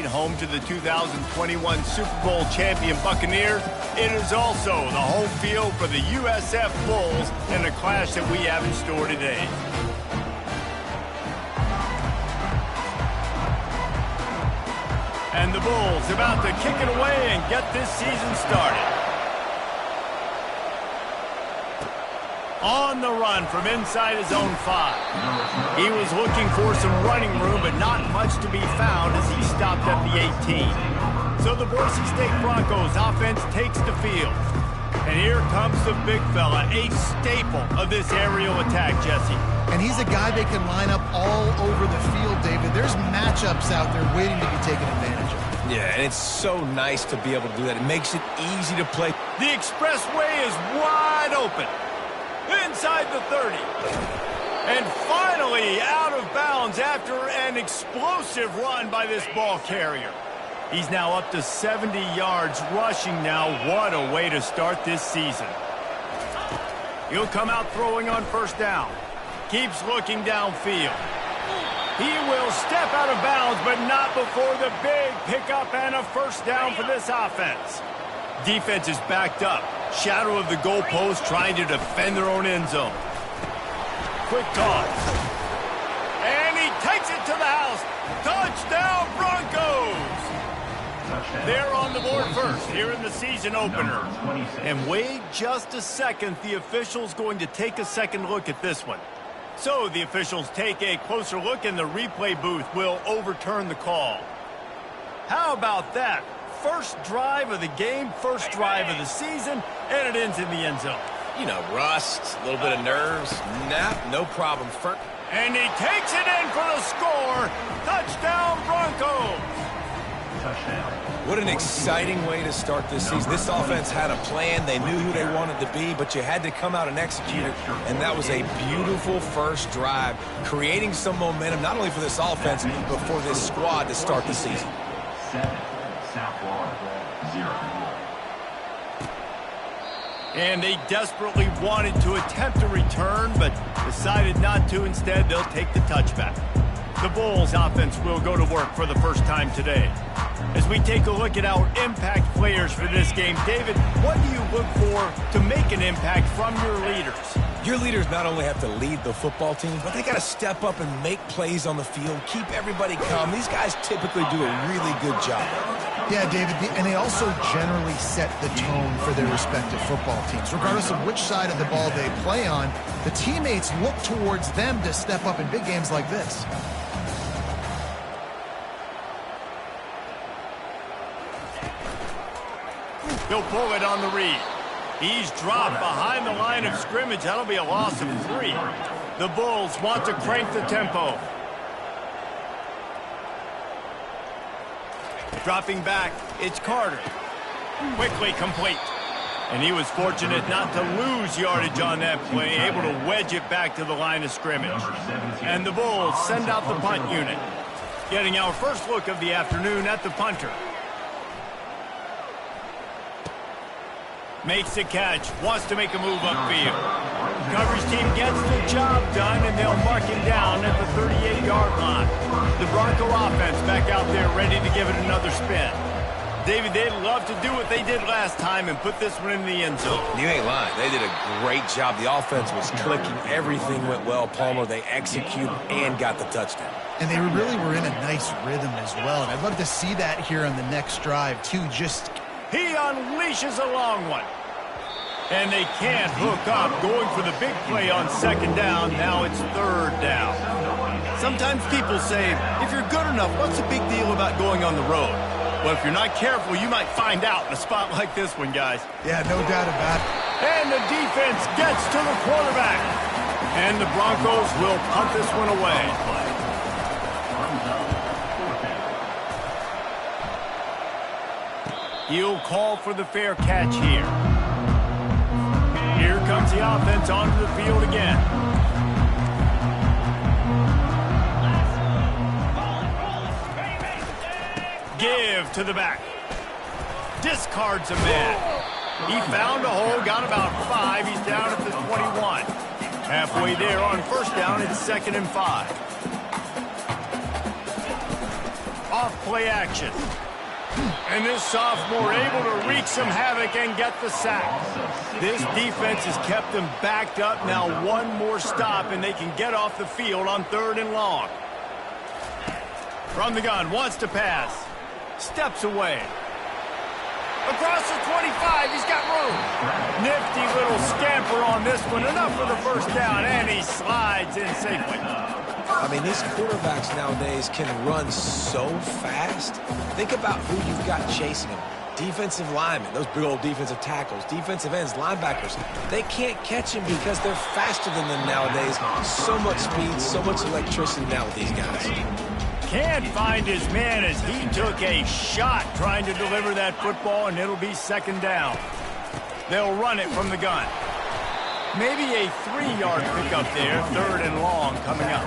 home to the 2021 Super Bowl champion Buccaneers, it is also the home field for the USF Bulls in a clash that we have in store today. And the Bulls about to kick it away and get this season started. On the run from inside his own 5. He was looking for some running room, but not much to be found as he stopped at the 18. So the Boise State Broncos offense takes the field. And here comes the big fella, a staple of this aerial attack, Jesse. And he's a guy they can line up all over the field, David. There's matchups out there waiting to be taken advantage of. Yeah, and it's so nice to be able to do that. It makes it easy to play. The expressway is wide open. Inside the 30. And finally out of bounds after an explosive run by this ball carrier. He's now up to 70 yards rushing now. What a way to start this season. He'll come out throwing on first down. Keeps looking downfield. He will step out of bounds, but not before the big pickup and a first down for this offense. Defense is backed up. Shadow of the goalpost trying to defend their own end zone. Quick toss. And he takes it to the house. Touchdown, Broncos! They're on the board first here in the season opener. And wait just a second. The official's going to take a second look at this one. So the officials take a closer look and the replay booth will overturn the call. How about that? First drive of the game, first drive of the season, and it ends in the end zone. You know, rust, a little bit of nerves. Nah, no problem. And he takes it in for the score. Touchdown, Broncos. Touchdown. What an exciting way to start this season. This offense had a plan. They knew who they wanted to be, but you had to come out and execute it. And that was a beautiful first drive, creating some momentum, not only for this offense, but for this squad to start the season. 7, South Florida, 0. And they desperately wanted to attempt a return, but decided not to. Instead, they'll take the touchback. The Bulls offense will go to work for the first time today. As we take a look at our impact players for this game, David, what do you look for to make an impact from your leaders? Your leaders not only have to lead the football team, but they got to step up and make plays on the field, keep everybody calm. These guys typically do a really good job. Yeah, David, and they also generally set the tone for their respective football teams. Regardless of which side of the ball they play on, the teammates look towards them to step up in big games like this. He'll pull it on the read. He's dropped behind the line of scrimmage. That'll be a loss of 3. The Bulls want to crank the tempo. Dropping back, it's Carter. Quickly complete. And he was fortunate not to lose yardage on that play, able to wedge it back to the line of scrimmage. And the Bulls send out the punt unit. Getting our first look of the afternoon at the punter. Makes the catch, wants to make a move upfield. Coverage team gets the job done, and they'll mark him down at the 38-yard line. The Bronco offense back out there ready to give it another spin. David, they'd love to do what they did last time and put this one in the end zone. You ain't lying. They did a great job. The offense was clicking. Everything went well. Palmer, they executed and got the touchdown. And they really were in a nice rhythm as well. And I'd love to see that here on the next drive, too. He unleashes a long one. And they can't hook up, going for the big play on second down. Now it's third down. Sometimes people say, if you're good enough, what's the big deal about going on the road? Well, if you're not careful, you might find out in a spot like this one, guys. Yeah, no doubt about it. And the defense gets to the quarterback. And the Broncos will punt this one away. He'll call for the fair catch here. Here comes the offense onto the field again. Give to the back. Discards a man. He found a hole, got about 5. He's down at the 21. Halfway there on first down, it's 2nd and 5. off play action. And this sophomore able to wreak some havoc and get the sack. This defense has kept them backed up. Now one more stop, and they can get off the field on 3rd and long. From the gun, wants to pass. Steps away. Across the 25, he's got room. Nifty little scamper on this one. Enough for the first down, and he slides in safely. I mean, these quarterbacks nowadays can run so fast. Think about who you've got chasing them. Defensive linemen, those big old defensive tackles, defensive ends, linebackers. They can't catch him because they're faster than them nowadays. So much speed, so much electricity now with these guys. Can't find his man as he took a shot trying to deliver that football, and it'll be 2nd down. They'll run it from the gun. Maybe a 3-yard pickup there, 3rd and long coming up.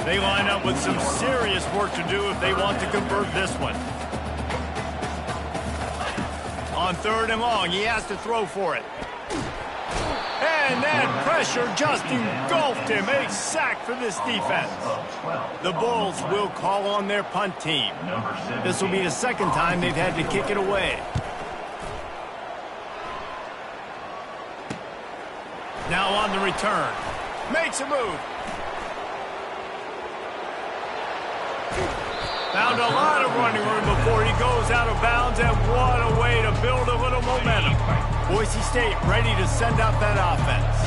They line up with some serious work to do if they want to convert this one. On 3rd and long, he has to throw for it. And that pressure just engulfed him. A sack for this defense. The Bulls will call on their punt team. This will be the 2nd time they've had to kick it away. Now on the return. Makes a move. Found a lot of running room before he goes out of bounds, and what a way to build a little momentum. Boise State ready to send out that offense.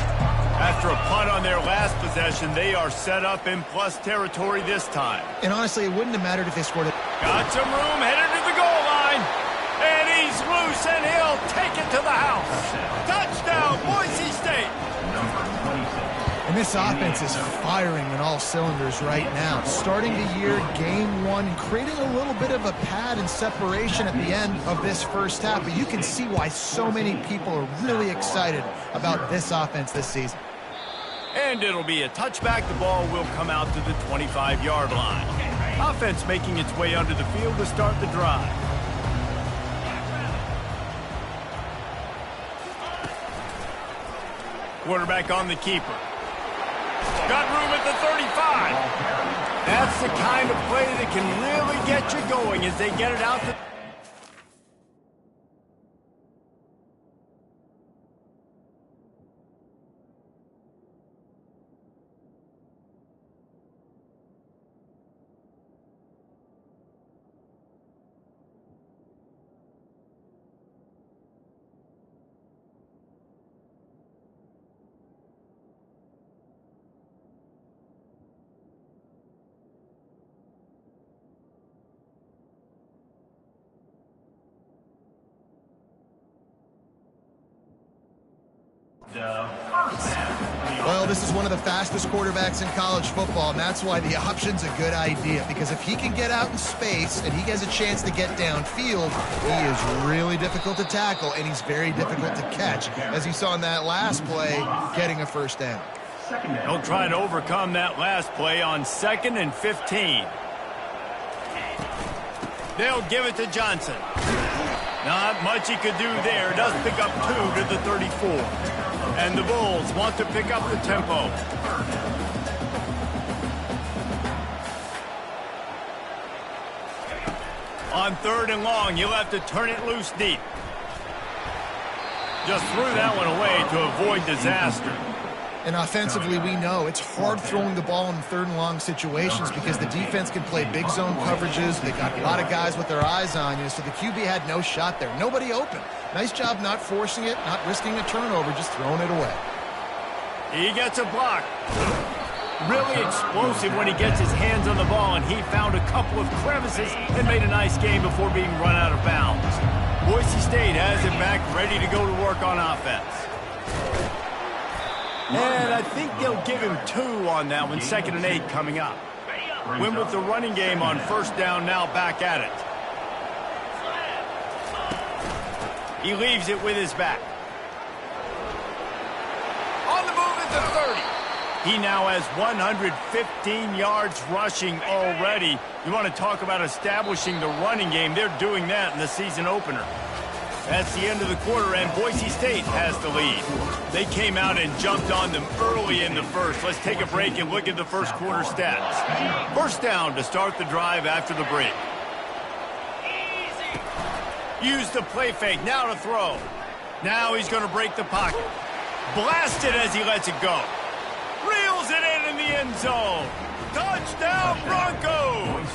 After a punt on their last possession, they are set up in plus territory this time. And honestly, it wouldn't have mattered if they scored it. Got some room, headed to the goal line. And he's loose, and he'll take it to the house. Touchdown, Boise State. And this offense is firing on all cylinders right now. Starting the year, game 1, and creating a little bit of a pad and separation at the end of this first half. But you can see why so many people are really excited about this offense this season. And it'll be a touchback. The ball will come out to the 25-yard line. Offense making its way onto the field to start the drive. Quarterback on the keeper. Got room at the 35. That's the kind of play that can really get you going as they get it out to... Well, this is one of the fastest quarterbacks in college football, and that's why the option's a good idea, because if he can get out in space and he has a chance to get downfield, he is really difficult to tackle, and he's very difficult to catch, as you saw in that last play, getting a first down. He'll try to overcome that last play on 2nd and 15. They'll give it to Johnson. Not much he could do there. Does pick up 2 to the 34. And the Bulls want to pick up the tempo. On 3rd and long, you'll have to turn it loose deep. Just threw that one away to avoid disaster. And offensively, we know it's hard throwing the ball in 3rd and long situations because the defense can play big zone coverages. They got a lot of guys with their eyes on you, so the QB had no shot there. Nobody open. Nice job not forcing it, not risking a turnover, just throwing it away. He gets a block. Really explosive when he gets his hands on the ball, and he found a couple of crevices and made a nice game before being run out of bounds. Boise State has it back, ready to go to work on offense. And I think they'll give him 2 on that one. 2nd and 8 coming up. Win with the running game on 1st down, now back at it. He leaves it with his back. On the move at the 30. He now has 115 yards rushing already. You want to talk about establishing the running game. They're doing that in the season opener. That's the end of the quarter, and Boise State has the lead. They came out and jumped on them early in the first. Let's take a break and look at the first quarter stats. First down to start the drive after the break. Use the play fake, now to throw. Now he's going to break the pocket. Blasted as he lets it go. Reels it in the end zone. Touchdown, Broncos!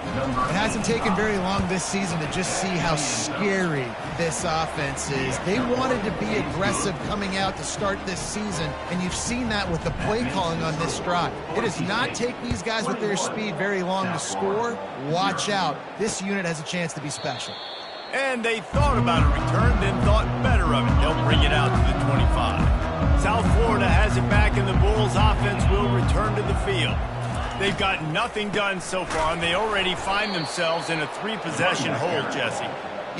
It hasn't taken very long this season to just see how scary this offense is. They wanted to be aggressive coming out to start this season, and you've seen that with the play calling on this drive. It does not take these guys with their speed very long to score. Watch out. This unit has a chance to be special. And they thought about a return, then thought better of it. They'll bring it out to the 25. South Florida has it back, and the Bulls offense will return to the field. They've got nothing done so far, and they already find themselves in a 3-possession hole, Jesse.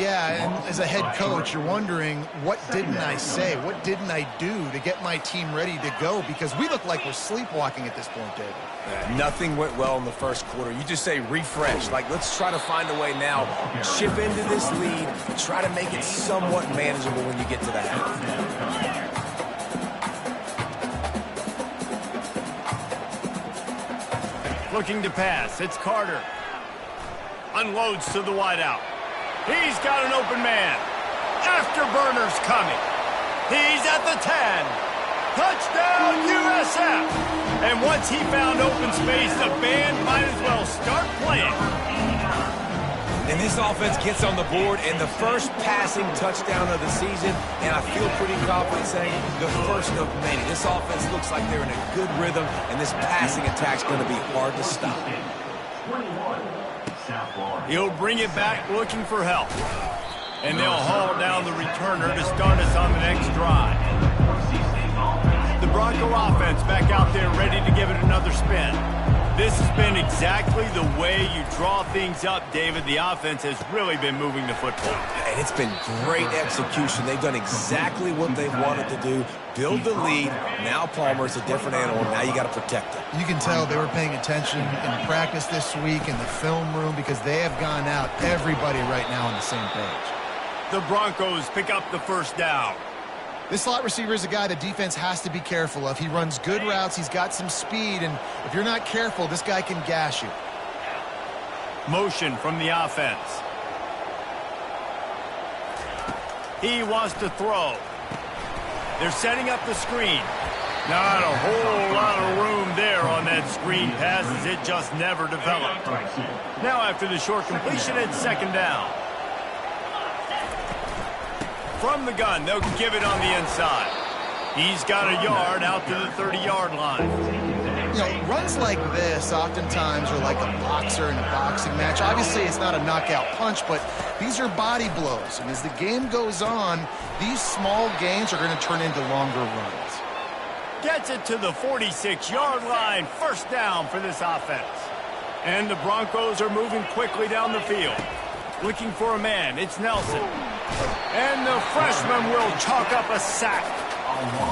Yeah, and as a head coach, you're wondering, what didn't I say? What didn't I do to get my team ready to go? Because we look like we're sleepwalking at this point, David. Nothing went well in the first quarter. You just say refresh. Like, let's try to find a way now. Chip into this lead. Try to make it somewhat manageable when you get to the half. Looking to pass. It's Carter. Unloads to the wideout. He's got an open man. Afterburner's coming. He's at the 10. Touchdown, USF. And once he found open space, the band might as well start playing. And this offense gets on the board, and the first passing touchdown of the season, and I feel pretty confident saying the first of many. This offense looks like they're in a good rhythm, and this passing attack's going to be hard to stop. He'll bring it back looking for help. And they'll haul down the returner to start us on the next drive. The Bronco offense back out there ready to give it another spin. This has been exactly the way you draw things up, David. The offense has really been moving the football. And it's been great execution. They've done exactly what they've wanted to do. Build the lead. Now Palmer's a different animal. Now you got to protect him. You can tell they were paying attention in practice this week in the film room because they have gone out, everybody right now on the same page. The Broncos pick up the first down. This slot receiver is a guy the defense has to be careful of. He runs good routes. He's got some speed, and if you're not careful, this guy can gash you. Motion from the offense. He wants to throw. They're setting up the screen. Not a whole lot of room there on that screen pass as it just never developed. Now after the short completion, it's second down. From the gun, they'll give it on the inside. He's got a yard out to the 30-yard line. You know, runs like this oftentimes are like a boxer in a boxing match. Obviously, it's not a knockout punch, but these are body blows. And as the game goes on, these small gains are going to turn into longer runs. Gets it to the 46-yard line. First down for this offense. And the Broncos are moving quickly down the field. Looking for a man. It's Nelson. And the freshman will chalk up a sack.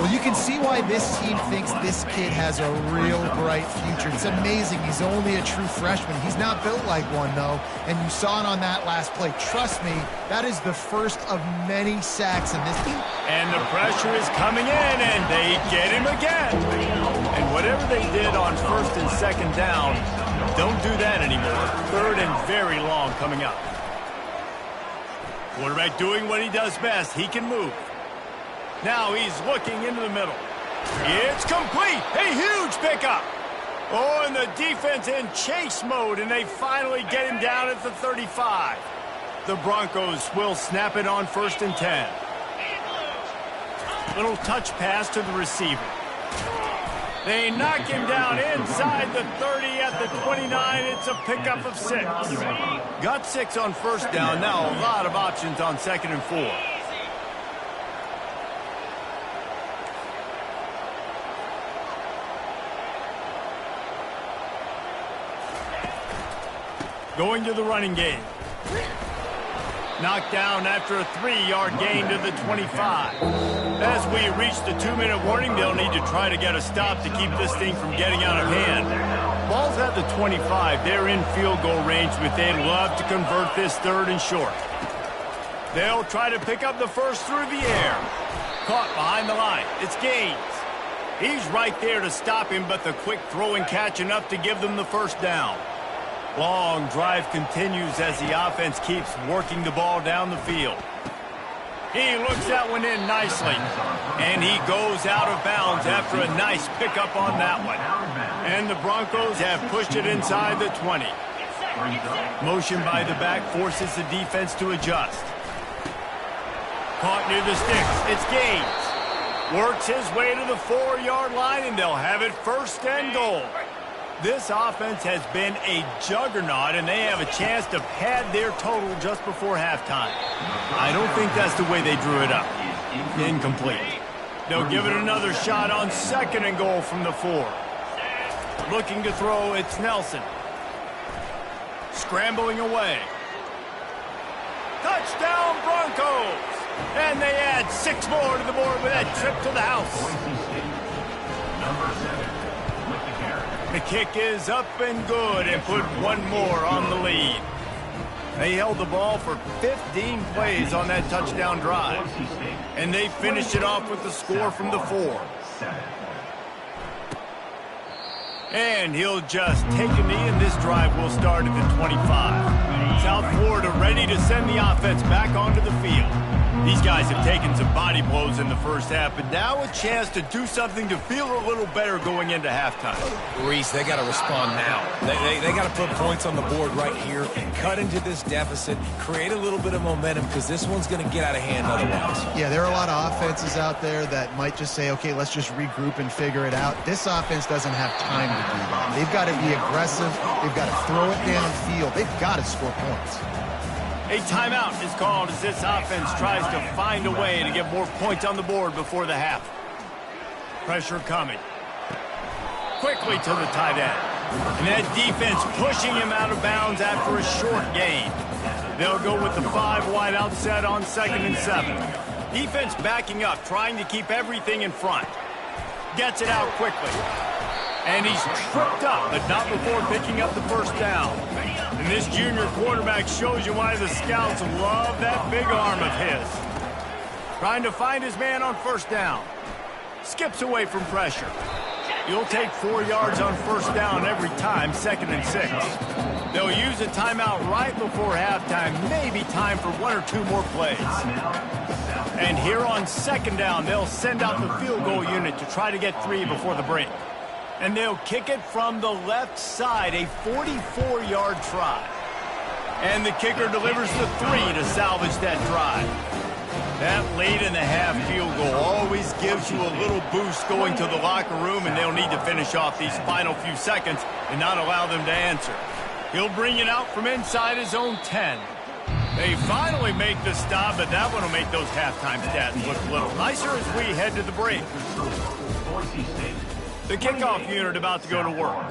Well, you can see why this team thinks this kid has a real bright future. It's amazing. He's only a true freshman. He's not built like one, though, and you saw it on that last play. Trust me, that is the first of many sacks in this team. And the pressure is coming in, and they get him again. And whatever they did on first and second down, don't do that anymore. Third and very long coming up. Quarterback doing what he does best. He can move. Now he's looking into the middle. It's complete. A huge pickup. Oh, and the defense in chase mode, and they finally get him down at the 35. The Broncos will snap it on first and 10. Little touch pass to the receiver. They knock him down inside the 30 at the 29. It's a pickup of 6. Got 6 on first down. Now a lot of options on second and 4. Going to the running game. Knocked down after a 3-yard gain to the 25. As we reach the 2-minute warning, they'll need to try to get a stop to keep this thing from getting out of hand. Ball's at the 25. They're in field goal range, but they'd love to convert this third and short. They'll try to pick up the first through the air. Caught behind the line. It's Gaines. He's right there to stop him, but the quick throw and catch enough to give them the first down. Long drive continues as the offense keeps working the ball down the field. He looks that one in nicely. And he goes out of bounds after a nice pickup on that one. And the Broncos have pushed it inside the 20. Motion by the back forces the defense to adjust. Caught near the sticks. It's Gaines. Works his way to the 4-yard line, and they'll have it first and goal. This offense has been a juggernaut, and they have a chance to pad their total just before halftime. I don't think that's the way they drew it up. Incomplete. They'll give it another shot on second and goal from the 4. Looking to throw, it's Nelson. Scrambling away. Touchdown Broncos! And they add 6 more to the board with that trip to the house. Number 7 with the carry. The kick is up and good and put 1 more on the lead. They held the ball for 15 plays on that touchdown drive. And they finished it off with the score from the 4. And he'll just take a knee, and this drive will start at the 25. South Florida ready to send the offense back onto the field. These guys have taken some body blows in the first half, but now a chance to do something to feel a little better going into halftime. Reese, they got to respond now. They got to put points on the board right here, cut into this deficit, create a little bit of momentum, because this one's going to get out of hand otherwise. Yeah, there are a lot of offenses out there that might just say, okay, let's just regroup and figure it out. This offense doesn't have time to do that. They've got to be aggressive. They've got to throw it downfield. They've got to score points. A timeout is called as this offense tries to find a way to get more points on the board before the half. Pressure coming. Quickly to the tight end. And that defense pushing him out of bounds after a short gain. They'll go with the 5 wide out set on 2nd and 7. Defense backing up, trying to keep everything in front. Gets it out quickly. And he's tripped up, but not before picking up the first down. And this junior quarterback shows you why the scouts love that big arm of his. Trying to find his man on first down. Skips away from pressure. He'll take 4 yards on first down every time, 2nd and 6. They'll use a timeout right before halftime, maybe time for 1 or 2 more plays. And here on 2nd down, they'll send out the field goal unit to try to get 3 before the break. And they'll kick it from the left side, a 44-yard try. And the kicker delivers the 3 to salvage that drive. That late in the half field goal always gives you a little boost going to the locker room, and they'll need to finish off these final few seconds and not allow them to answer. He'll bring it out from inside his own 10. They finally make the stop, but that one will make those halftime stats look a little nicer as we head to the break. The kickoff unit about to go to work.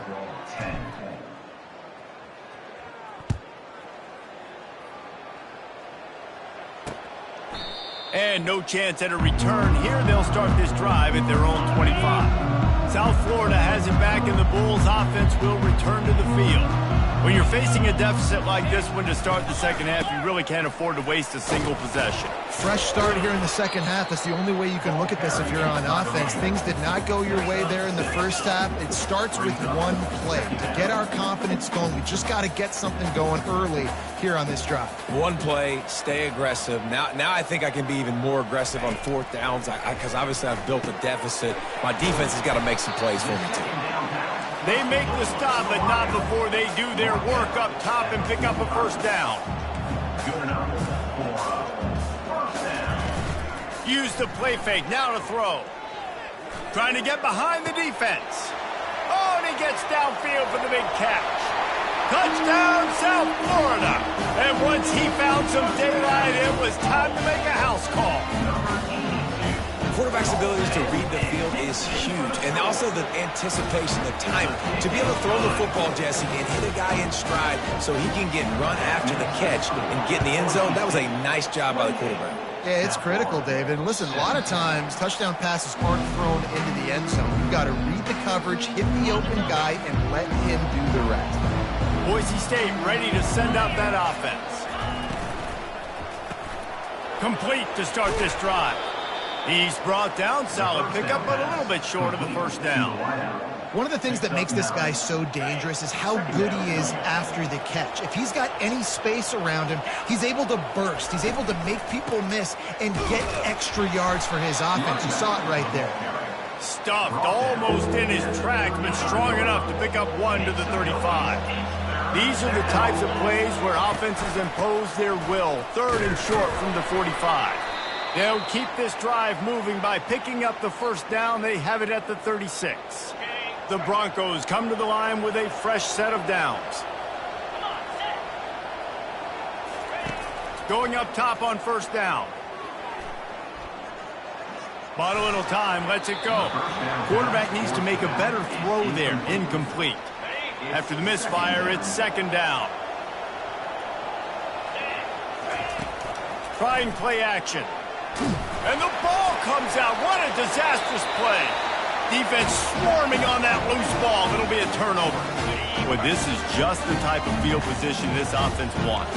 And no chance at a return here. They'll start this drive at their own 25. South Florida has it back, and the Bulls offense will return to the field. When you're facing a deficit like this one to start the second half, you really can't afford to waste a single possession. Fresh start here in the second half. That's the only way you can look at this if you're on offense. Things did not go your way there in the first half. It starts with 1 play. To get our confidence going, we just got to get something going early here on this drive. 1 play, stay aggressive. Now I think I can be even more aggressive on 4th downs because obviously I've built a deficit. My defense has got to make some plays for me too. They make the stop, but not before they do their work up top and pick up a first down. Use the play fake, now to throw. Trying to get behind the defense. Oh, and he gets downfield for the big catch. Touchdown, South Florida. And once he found some daylight, it was time to make a house call. Quarterback's abilities to read the field is huge, and also the anticipation, the timing. To be able to throw the football, Jesse, and hit a guy in stride so he can get run after the catch and get in the end zone, that was a nice job by the quarterback. Yeah, it's critical, David. And listen, a lot of times, touchdown passes aren't thrown into the end zone. You've got to read the coverage, hit the open guy, and let him do the rest. Boise State ready to send out that offense. Complete to start this drive. He's brought down, solid pickup, but a little bit short of the first down. One of the things that makes this guy so dangerous is how good he is after the catch. If he's got any space around him, he's able to burst. He's able to make people miss and get extra yards for his offense. You saw it right there. Stuffed almost in his tracks, but strong enough to pick up 1 to the 35. These are the types of plays where offenses impose their will. 3rd and short from the 45. They'll keep this drive moving by picking up the first down. They have it at the 36. The Broncos come to the line with a fresh set of downs. Going up top on first down. Bought a little time, lets it go. Quarterback needs to make a better throw there. Incomplete. After the misfire, it's 2nd down. Trying play action. And the ball comes out. What a disastrous play. Defense swarming on that loose ball. It'll be a turnover. Well, this is just the type of field position this offense wants.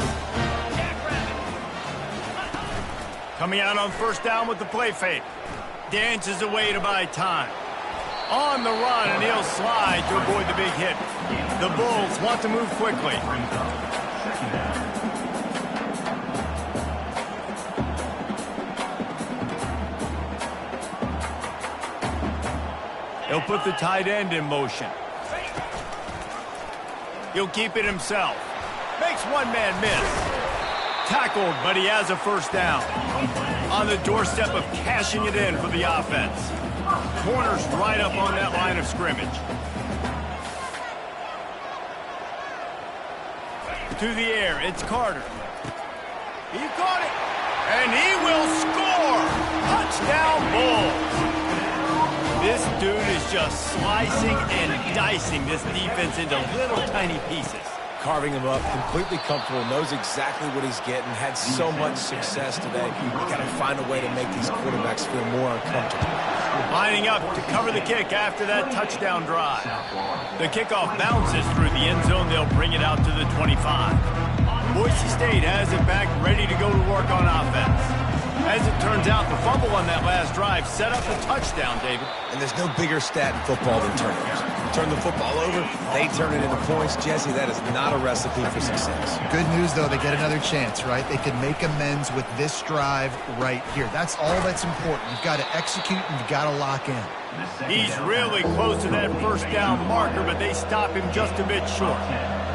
Coming out on first down with the play fake. Dances away to buy time. On the run, and he'll slide to avoid the big hit. The Bulls want to move quickly. He'll put the tight end in motion. He'll keep it himself. Makes one man miss. Tackled, but he has a first down. On the doorstep of cashing it in for the offense. Corners right up on that line of scrimmage. To the air, it's Carter. He caught it, and he will score! Touchdown, Bulls! This dude is just slicing and dicing this defense into little tiny pieces. Carving him up, completely comfortable, knows exactly what he's getting, had so much success today. You got to find a way to make these quarterbacks feel more uncomfortable. Lining up to cover the kick after that touchdown drive. The kickoff bounces through the end zone. They'll bring it out to the 25. Boise State has it back, ready to go to work on offense. As it turns out, the fumble on that last drive set up the touchdown, David. And there's no bigger stat in football than turnovers. Turn the football over, they turn it into points. Jesse, that is not a recipe for success. Good news, though, they get another chance, right? They can make amends with this drive right here. That's all that's important. You've got to execute and you've got to lock in. He's really close to that first down marker, but they stop him just a bit short.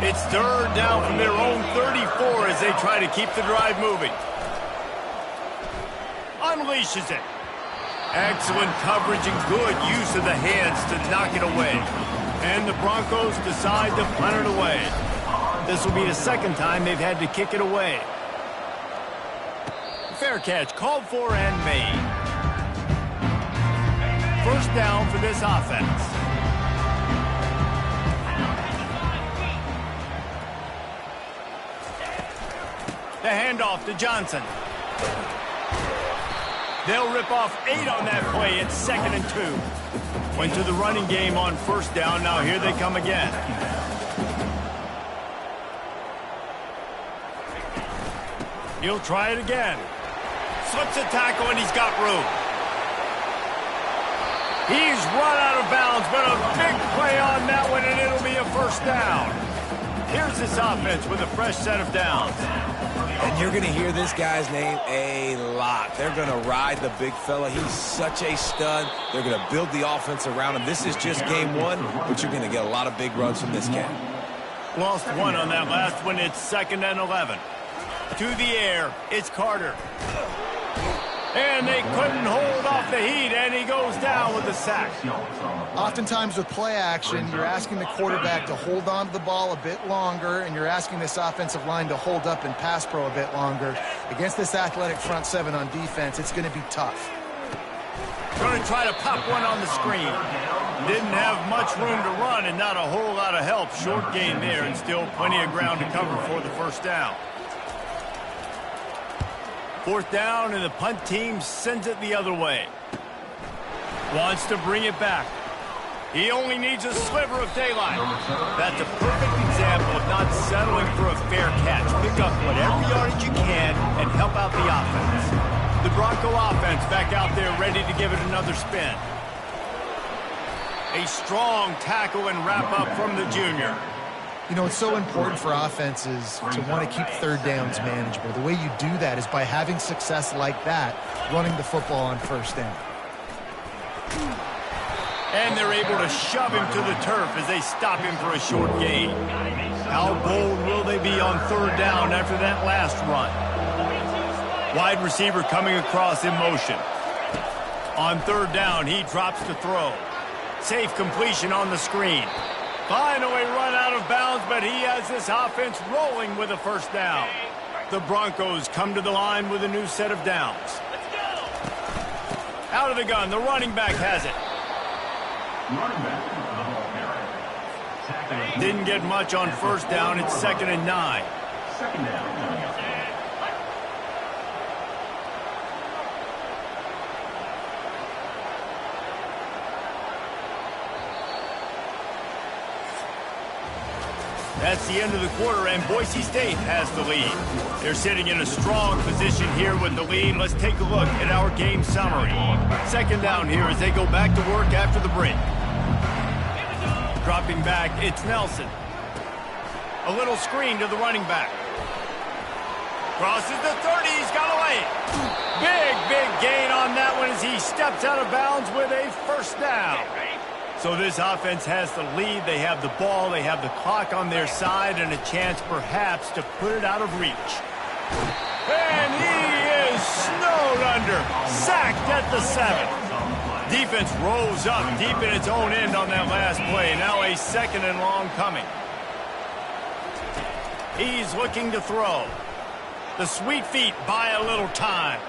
It's 3rd down from their own 34 as they try to keep the drive moving. Unleashes it. Excellent coverage and good use of the hands to knock it away. And the Broncos decide to punt it away. This will be the 2nd time they've had to kick it away. Fair catch called for and made. First down for this offense. The handoff to Johnson. They'll rip off 8 on that play. It's 2nd and 2. Went to the running game on first down. Now here they come again. He'll try it again. Slips a tackle, and he's got room. He's run out of bounds, but a big play on that one, and it'll be a first down. Here's this offense with a fresh set of downs. And you're going to hear this guy's name a lot. They're going to ride the big fella. He's such a stud. They're going to build the offense around him. This is just game 1, but you're going to get a lot of big runs from this cat. Lost 1 on that last one. It's 2nd and 11. To the air, it's Carter. And they couldn't hold off the heat, and he goes down with the sack. Oftentimes with play action, you're asking the quarterback to hold on to the ball a bit longer, and you're asking this offensive line to hold up and pass pro a bit longer. Against this athletic front 7 on defense, it's going to be tough. Going to try to pop one on the screen. Didn't have much room to run and not a whole lot of help. Short gain there and still plenty of ground to cover for the first down. 4th down, and the punt team sends it the other way. Wants to bring it back. He only needs a sliver of daylight. That's a perfect example of not settling for a fair catch. Pick up whatever yardage you can and help out the offense. The Bronco offense back out there ready to give it another spin. A strong tackle and wrap-up from the junior. You know, it's so important for offenses to want to keep third downs manageable. The way you do that is by having success like that, running the football on first down. And they're able to shove him to the turf as they stop him for a short gain. How bold will they be on third down after that last run? Wide receiver coming across in motion. On third down, he drops to throw. Safe completion on the screen. Finally run out of bounds, but he has this offense rolling with a first down. The Broncos come to the line with a new set of downs. Out of the gun, the running back has it. Didn't get much on first down. It's 2nd and 9. Second down. That's the end of the quarter, and Boise State has the lead. They're sitting in a strong position here with the lead. Let's take a look at our game summary. Second down here as they go back to work after the break. Dropping back, it's Nelson. A little screen to the running back. Crosses the 30, he's got away. Big gain on that one as he steps out of bounds with a first down. So this offense has the lead. They have the ball. They have the clock on their side and a chance perhaps to put it out of reach. And he is snowed under. Sacked at the 7. Defense rolls up deep in its own end on that last play. Now a 2nd and long coming. He's looking to throw. The sweet feet buy a little time.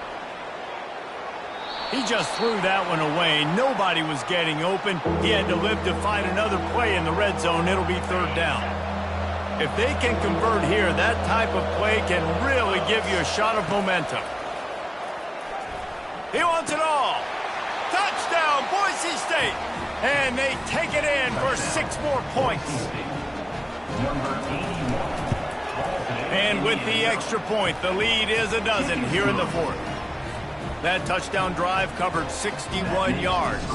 He just threw that one away. Nobody was getting open. He had to live to find another play in the red zone. It'll be third down. If they can convert here, that type of play can really give you a shot of momentum. He wants it all. Touchdown, Boise State. And they take it in for 6 more points. And with the extra point, the lead is a dozen here in the 4th. That touchdown drive covered 61 yards.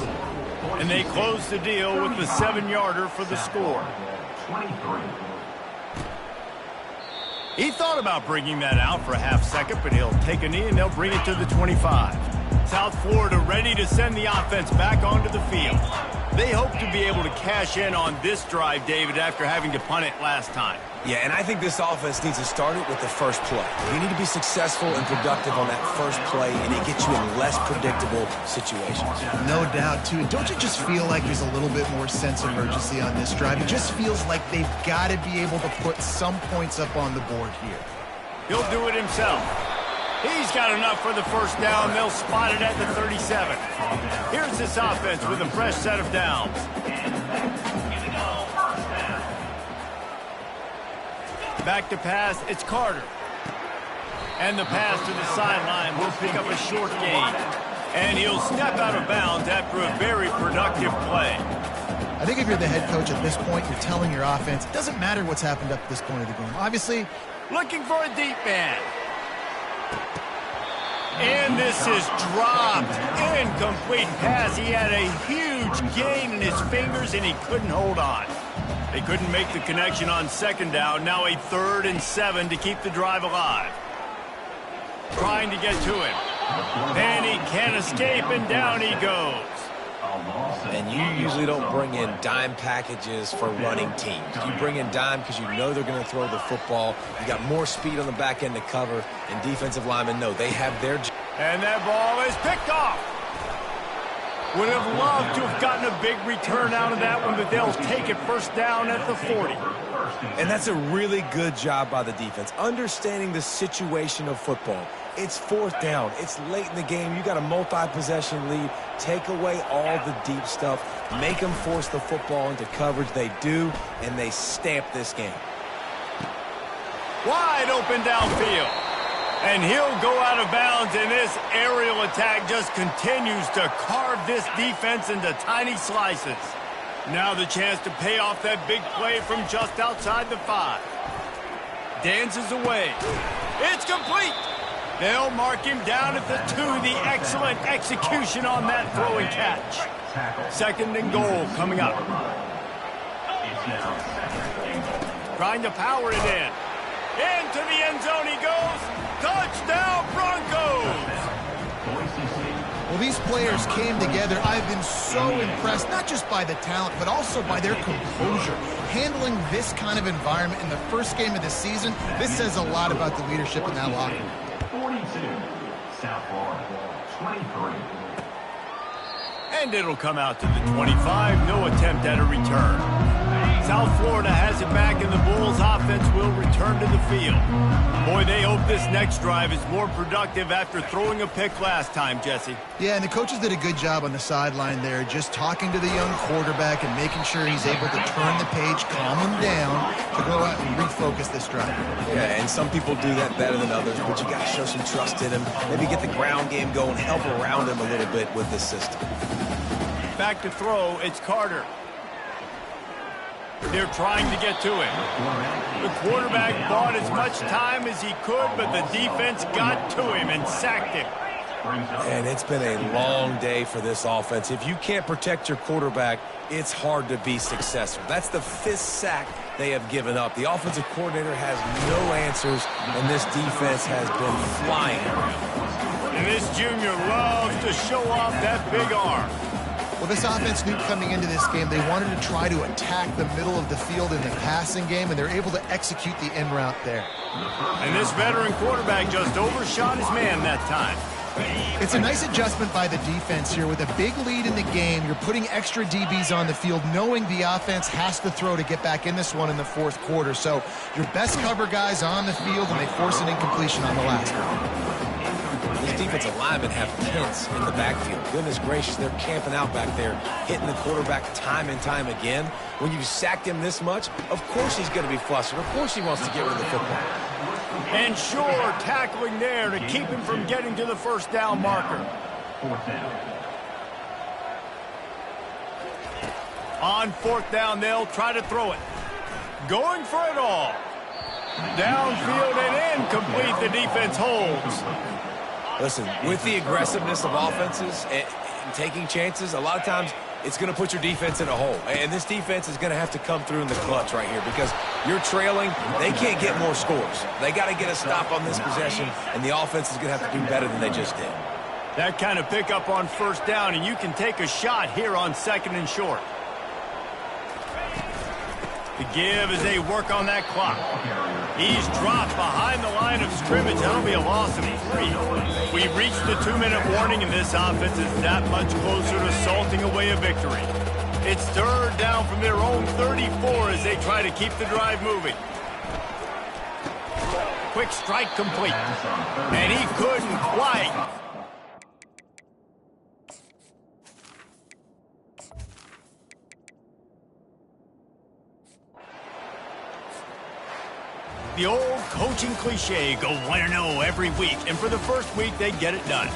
And they closed the deal with the 7-yarder for the score. He thought about bringing that out for a half second, but he'll take a knee and they'll bring it to the 25. South Florida ready to send the offense back onto the field. They hope to be able to cash in on this drive, David, after having to punt it last time. Yeah, and I think this offense needs to start it with the first play. You need to be successful and productive on that first play, and it gets you in less predictable situations. No doubt, too. Don't you just feel like there's a little bit more sense of urgency on this drive? It just feels like they've got to be able to put some points up on the board here. He'll do it himself. He's got enough for the first down. They'll spot it at the 37. Here's this offense with a fresh set of downs. Back to pass, it's Carter. And the pass to the sideline will pick up a short gain. And he'll step out of bounds after a very productive play. I think if you're the head coach at this point, you're telling your offense, it doesn't matter what's happened up to this point of the game. Obviously, looking for a deep man. And this is dropped. Incomplete pass. He had a huge gain in his fingers, and he couldn't hold on. They couldn't make the connection on second down. Now a 3rd and 7 to keep the drive alive. Trying to get to him. And he can't escape, and down he goes. And you usually don't bring in dime packages for running teams. You bring in dime because you know they're going to throw the football. You got more speed on the back end to cover, and defensive linemen know they have their job. And that ball is picked off. Would have loved to have gotten a big return out of that one, but they'll take it first down at the 40. And that's a really good job by the defense, understanding the situation of football. It's 4th down. It's late in the game. You got a multi-possession lead. Take away all the deep stuff. Make them force the football into coverage. They do, and they stamp this game. Wide open downfield. And he'll go out of bounds, and this aerial attack just continues to carve this defense into tiny slices. Now the chance to pay off that big play from just outside the 5. Dances away. It's complete. They'll mark him down at the 2. The excellent execution on that throwing catch. Tackle. Second and goal coming up. It's now second and goal. Trying to power it in. Into the end zone he goes. Touchdown Broncos! Boise State. Well, these players came together. I've been so impressed, not just by the talent, but also by their composure. Handling this kind of environment in the first game of the season, this says a lot about the leadership in that locker room. 42. South Florida. 23. And it'll come out to the 25. No attempt at a return. South Florida has it back, and the Bulls offense will return to the field. Boy, they hope this next drive is more productive after throwing a pick last time, Jesse. Yeah, and the coaches did a good job on the sideline there, just talking to the young quarterback and making sure he's able to turn the page, calm him down, to go out and refocus this drive. Yeah, and some people do that better than others, but you got to show some trust in him. Maybe get the ground game going, help around him a little bit with this system. Back to throw, it's Carter. They're trying to get to him. The quarterback bought as much time as he could, but the defense got to him and sacked him. And it's been a long day for this offense. If you can't protect your quarterback, it's hard to be successful. That's the 5th sack they have given up. The offensive coordinator has no answers, and this defense has been flying around. And this junior loves to show off that big arm. Well, this offense knew coming into this game they wanted to try to attack the middle of the field in the passing game, and they're able to execute the end route there. And this veteran quarterback just overshot his man that time. It's a nice adjustment by the defense here. With a big lead in the game, you're putting extra DBs on the field, knowing the offense has to throw to get back in this one in the 4th quarter. So your best cover guys on the field, and they force an incompletion on the last one. These defensive linemen have pins in the backfield. Goodness gracious, they're camping out back there, hitting the quarterback time and time again. When you sacked him this much, of course he's going to be flustered. Of course he wants to get rid of the football. And sure, tackling there to keep him from getting to the first down marker. 4th down. On 4th down, they'll try to throw it. Going for it all. Downfield and incomplete. The defense holds. Listen, with the aggressiveness of offenses and taking chances, a lot of times it's going to put your defense in a hole. And this defense is going to have to come through in the clutch right here because you're trailing. They can't get more scores. They got to get a stop on this possession, and the offense is going to have to do better than they just did. That kind of pickup on 1st down, and you can take a shot here on 2nd and short. The give as they work on that clock. He's dropped behind the line of scrimmage. That'll be a loss of 3. We've reached the 2-minute warning, and this offense is that much closer to salting away a victory. It's 3rd down from their own 34 as they try to keep the drive moving. Quick strike complete. And he couldn't quite. The old coaching cliche, go 1-0 every week. And for the first week, they get it done.